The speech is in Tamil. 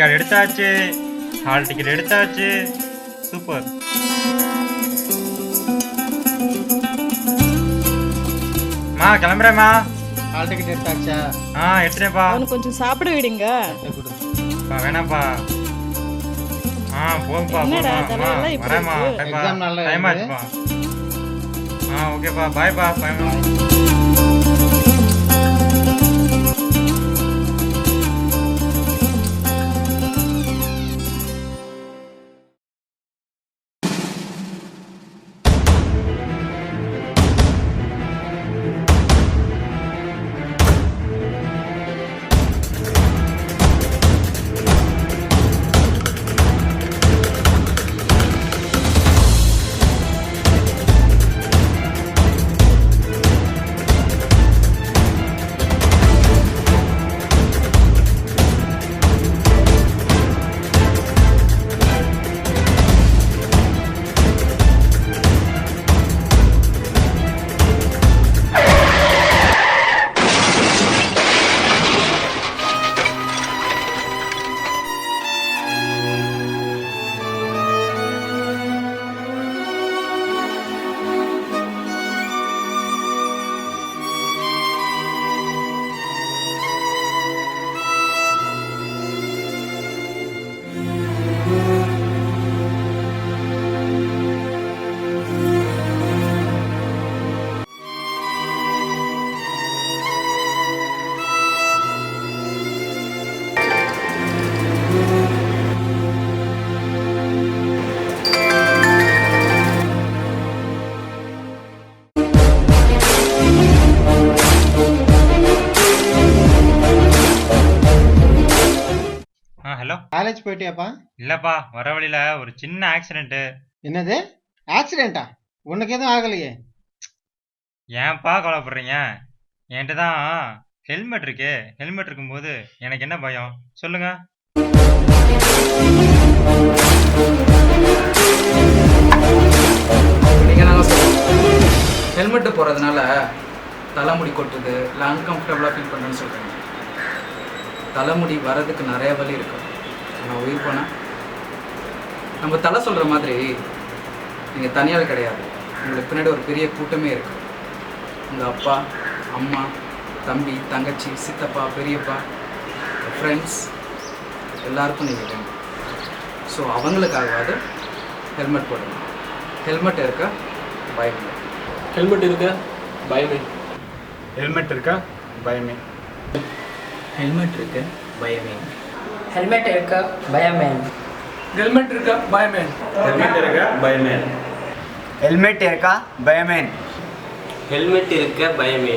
கார்டு எடுத்தாச்சு, ஹால் டிக்கெட் எடுத்தாச்சு. சூப்பர். மா கிளம்புறேம்மா. Hall ticket எடுத்தாச்சா? எடுத்துட்டேன்ப்பா. அவனுக்கு கொஞ்சம் சாப்பிட விடுங்க. வேணாம்ப்பா. போங்கப்பா. வரேம்மா. டைம் ஆச்சுப்பா. ஓகேப்பா. பாய்ப்பா. ஹலோ. காலேஜ் போயிட்டியாப்பா? இல்லப்பா, வர வழியில ஒரு சின்ன ஆக்சிடென்ட். என்னது ஆக்சிடென்ட்டா? உனக்கு எதுவும் ஆகலையே? ஏன்பா கவலைப்படுறீங்க? என்கிட்ட தான் ஹெல்மெட் இருக்கு. ஹெல்மெட் இருக்கும்போது எனக்கு என்ன பயம் சொல்லுங்க. ஹெல்மெட்டு போடுறதுனால தலைமுடி கொட்டுது, இல்லை அன்கம்ஃபர்டபுளாக ஃபீல் பண்ணுறேன்னு சொல்கிறேன். தலைமுடி வர்றதுக்கு நிறைய வழி இருக்கு. ஆனால் உயிர் போனால் நம்ம தலை சொல்கிற மாதிரி நீங்கள் தனியால் கிடையாது. உங்களுக்கு பின்னாடி ஒரு பெரிய கூட்டமே இருக்குது. உங்கள் அப்பா, அம்மா, தம்பி, தங்கச்சி, சித்தப்பா, பெரியப்பா, ஃப்ரெண்ட்ஸ் எல்லாருக்கும் நீங்கள் வேணும். ஸோ அவங்களுக்காகவாது ஹெல்மெட் போடுங்க. ஹெல்மெட் இருக்க பயமே. ஹெல்மெட் இருக்க பயமே. ஹெல்மெட் இருக்கா பயமே. ஹெல்மெட் இருக்க பயமே. ஹெல்மெட் இருக்க பயமே. ஹெல்மெட் இருக்க பயமே. ஹெல்மெட் இருக்கா பயமே. ஹெல்மெட் இருக்கா பயமே. ஹெல்மெட் இருக்க பயமே.